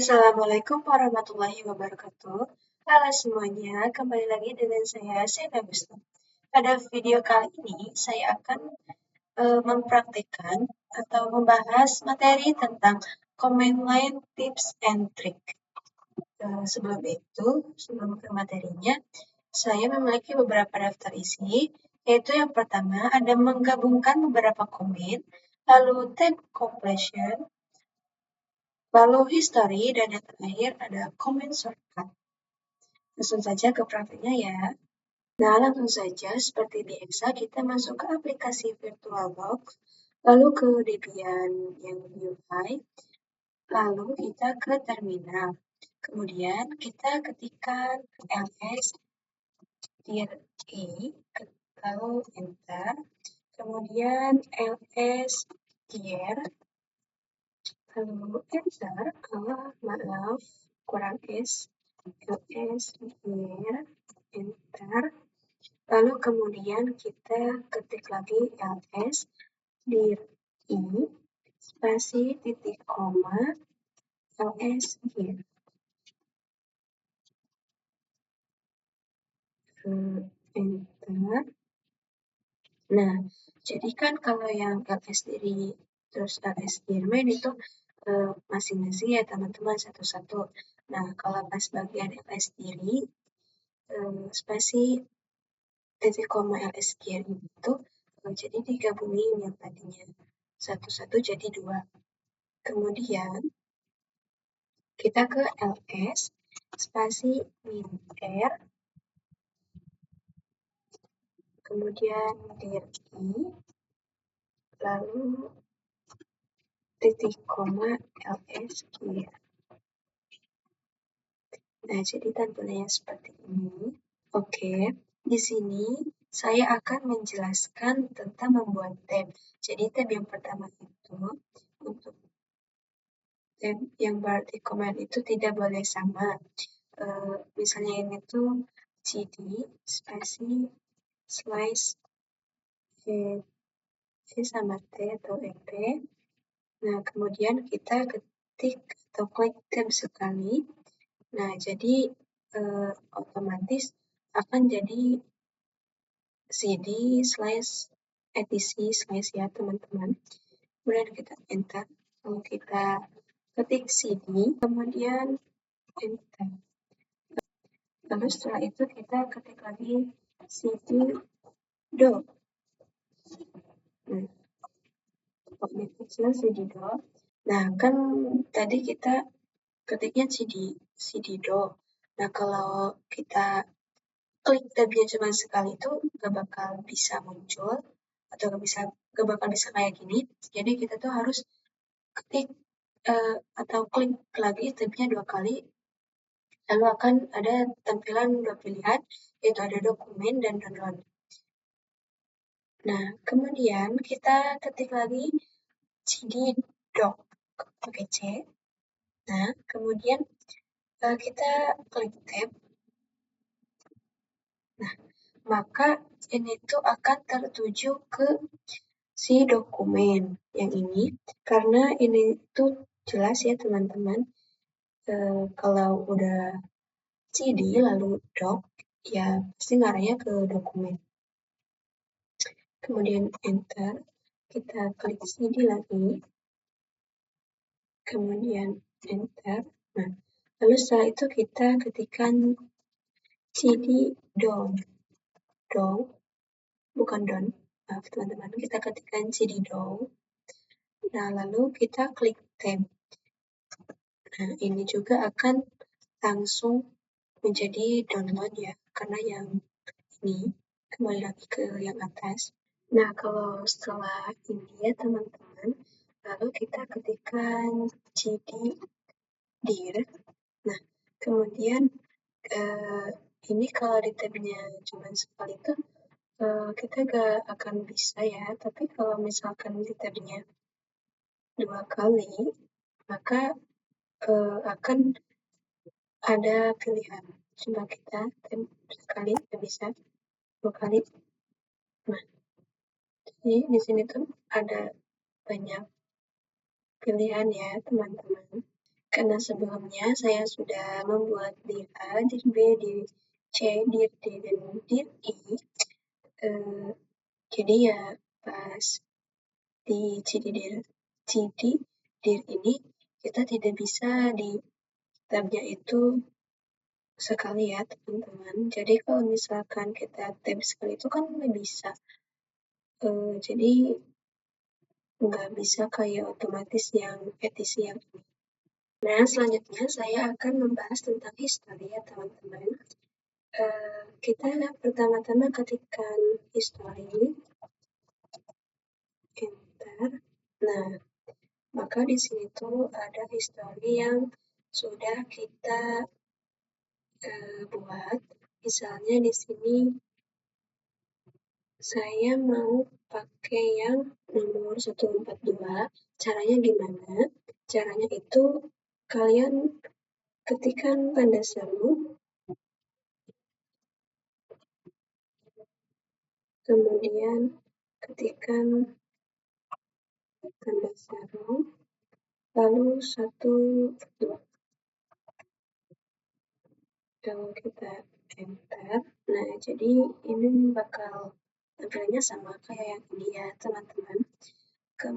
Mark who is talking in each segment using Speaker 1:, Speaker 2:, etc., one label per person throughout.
Speaker 1: Assalamualaikum warahmatullahi wabarakatuh. Halo semuanya, kembali lagi dengan saya Sena Gusta. Pada video kali ini, saya akan mempraktikkan atau membahas materi tentang command line tips and trick. Sebelum ke materinya, saya memiliki beberapa daftar isi, yaitu yang pertama ada menggabungkan beberapa komen, lalu tab completion, lalu history, dan yang terakhir ada comment shortcut. Langsung saja ke praktiknya ya. Nah, langsung saja seperti biasa kita masuk ke aplikasi VirtualBox, lalu ke Debian yang UI, lalu kita ke terminal. Kemudian kita ketikkan ls dir i, lalu enter, kemudian ls dir, lalu enter, maaf, kurang s, ls dir, enter, lalu kemudian kita ketik lagi ls dir i, spasi titik koma, ls dir. Enter. Nah, jadi kan kalau yang ls diri terus ls dirmain itu masing-masing ya teman-teman satu-satu. Nah, kalau pas bagian ls diri, spasi titik koma ls diri itu jadi digabungin yang tadinya satu-satu jadi dua. Kemudian kita ke ls spasi min-r, kemudian dir i, lalu titik koma ls dir. Nah, jadi tampilannya seperti ini. Oke, di sini saya akan menjelaskan tentang membuat tab. Jadi tab yang pertama itu untuk tab yang berarti command itu tidak boleh sama. Misalnya ini tuh cd spasi slice v sama t atau ep. Nah, kemudian kita ketik atau klik tab sekali. Nah, jadi otomatis akan jadi cd slash etc slash ya teman-teman. Kemudian kita enter. Lalu kita ketik cd, kemudian enter. Lalu setelah itu kita ketik lagi cd do. Nah, pokoknya kecil cd do. Nah, kan tadi kita ketiknya cd do. Nah, kalau kita klik tabnya cuma sekali itu gak bakal bisa muncul atau gak bakal bisa kayak gini. Jadi kita tuh harus ketik atau klik lagi tabnya 2 kali, lalu akan ada tampilan 2 pilihan, yaitu ada dokumen dan download. Nah, kemudian kita ketik lagi cd doc pakai c. Nah, kemudian kita klik tab. Nah, maka ini tuh akan tertuju ke si dokumen yang ini, karena ini tuh jelas ya teman-teman, kalau udah cd lalu doc, ya pasti ngarahnya ke dokumen. Kemudian enter, kita klik cd lagi, kemudian enter. Nah, lalu setelah itu kita ketikkan cd down, bukan down, maaf teman-teman, kita ketikkan cd down. Nah, lalu kita klik tab. Nah, ini juga akan langsung menjadi download ya, karena yang ini kembali lagi ke yang atas. Nah, kalau setelah ini ya teman-teman, lalu kita ketikkan cd dir. Nah, kemudian ini kalau di tabnya cuma sekali itu kita gak akan bisa ya, tapi kalau misalkan di tabnya 2 kali, maka akan ada pilihan. Coba kita tab sekali, kita bisa 2 kali. Nah, jadi di sini tuh ada banyak pilihan ya teman-teman. Karena sebelumnya saya sudah membuat dir A, dir B, dir C, dir D, dan dir I. Jadi ya pas di dir ini kita tidak bisa di tabnya itu sekali ya teman-teman. Jadi kalau misalkan kita tab sekali itu kan nggak bisa. Jadi nggak bisa kayak otomatis yang etisi yang ini. Nah, selanjutnya saya akan membahas tentang history ya teman-teman. Kita pertama-tama ketikkan history, enter. Nah, maka di sini tuh ada history yang sudah kita buat. Misalnya di sini saya mau pakai yang nomor 142. Caranya gimana? Caranya itu kalian ketikkan tanda seru, kemudian ketikkan tanda seru, lalu 1, 2. Kalau kita enter, nah jadi ini bakal tampilannya sama kayak yang ini ya teman-teman. Ke,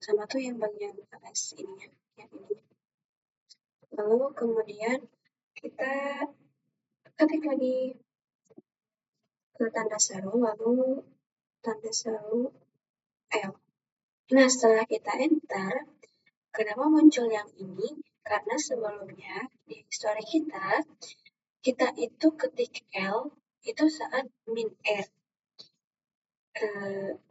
Speaker 1: sama tuh yang bagian atas ininya, yang ini. Lalu kemudian kita ketik lagi ke tanda seru, lalu tanda seru L. Nah, setelah kita enter, kenapa muncul yang ini? Karena sebelumnya di history kita itu ketik L itu saat min R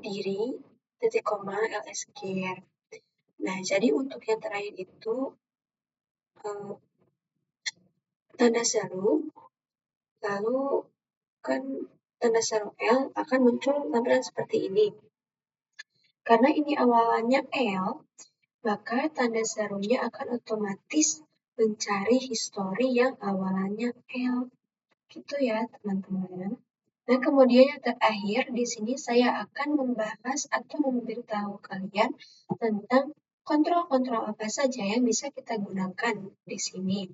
Speaker 1: diri titik koma lsgr. Nah, jadi untuk yang terakhir itu tanda seru, lalu kan tanda seru L akan muncul tampilan seperti ini. Karena ini awalannya L, maka tanda serunya akan otomatis mencari histori yang awalannya L. Gitu ya, teman-teman. Nah, kemudian yang terakhir di sini saya akan membahas atau memberitahu kalian tentang kontrol-kontrol apa saja yang bisa kita gunakan di sini.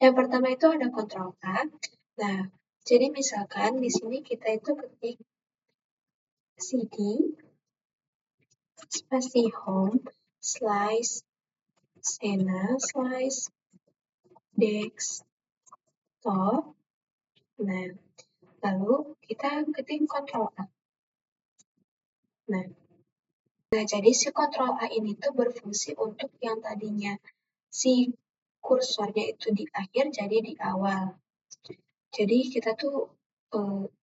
Speaker 1: Yang pertama itu ada kontrol A. Nah, jadi misalkan di sini kita itu ketik cd spasi home slice Sena slice desktop. Nah, lalu kita ketik kontrol A. Nah, jadi si kontrol A ini tuh berfungsi untuk yang tadinya si kursornya itu di akhir jadi di awal. Jadi kita tuh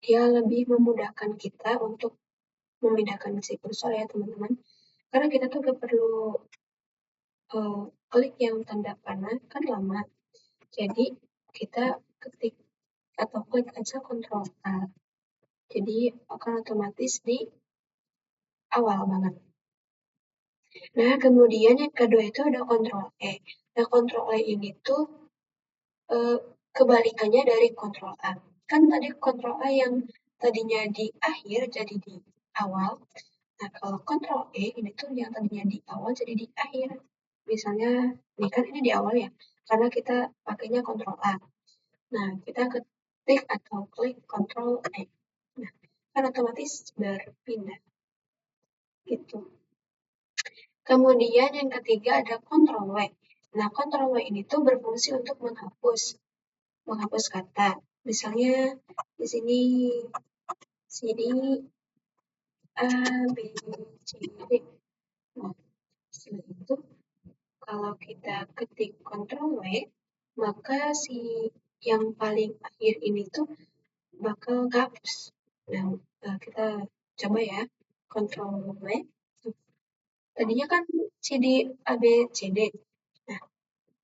Speaker 1: dia lebih memudahkan kita untuk memindahkan si kursor ya teman-teman. Karena kita tuh gak perlu klik yang tanda panah kan lama. Jadi kita ketik atau klik aja kontrol A. Jadi akan otomatis di awal banget. Nah, kemudian yang kedua itu ada kontrol E. Nah, kontrol E ini tuh kebalikannya dari kontrol A. Kan tadi kontrol A yang tadinya di akhir jadi di awal. Nah, kalau kontrol E ini tuh yang tadinya di awal jadi di akhir. Misalnya, ini kan ini di awal ya, karena kita pakainya kontrol A. Nah, kita ketik atau klik kontrol E. Nah, kan otomatis berpindah. Gitu. Kemudian yang ketiga ada kontrol W. Nah, kontrol W ini tuh berfungsi untuk menghapus kata. Misalnya di sini CD A B C D. Nah, setelah itu kalau kita ketik kontrol W, maka si yang paling akhir ini tuh bakal hapus. Nah, kita coba ya, kontrol W. Tadinya kan CD A B C D. Nah,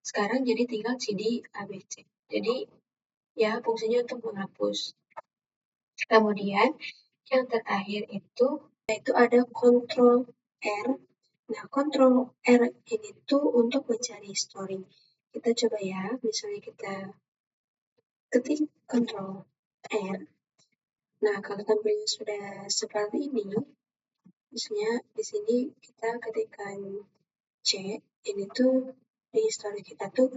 Speaker 1: sekarang jadi tinggal CD A B C. Jadi ya fungsinya untuk menghapus. Kemudian yang terakhir itu yaitu ada kontrol R. Nah, kontrol R ini tuh untuk mencari history. Kita coba ya, misalnya kita ketik kontrol R. Nah, kalau tampilnya sudah seperti ini, misalnya di sini kita ketikkan C, ini tuh di history kita tuh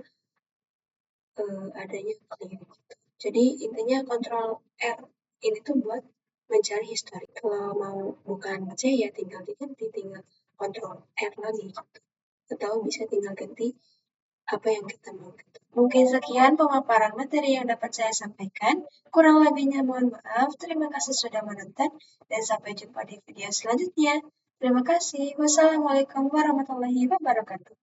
Speaker 1: adanya clear gitu. Jadi intinya Ctrl R ini tuh buat mencari history. Kalau mau bukan C ya tinggal diganti, tinggal Ctrl R lagi gitu. Atau bisa tinggal ganti apa yang kita mau gitu. Mungkin sekian pemaparan materi yang dapat saya sampaikan. Kurang lebihnya mohon maaf. Terima kasih sudah menonton dan sampai jumpa di video selanjutnya. Terima kasih. Wassalamualaikum warahmatullahi wabarakatuh.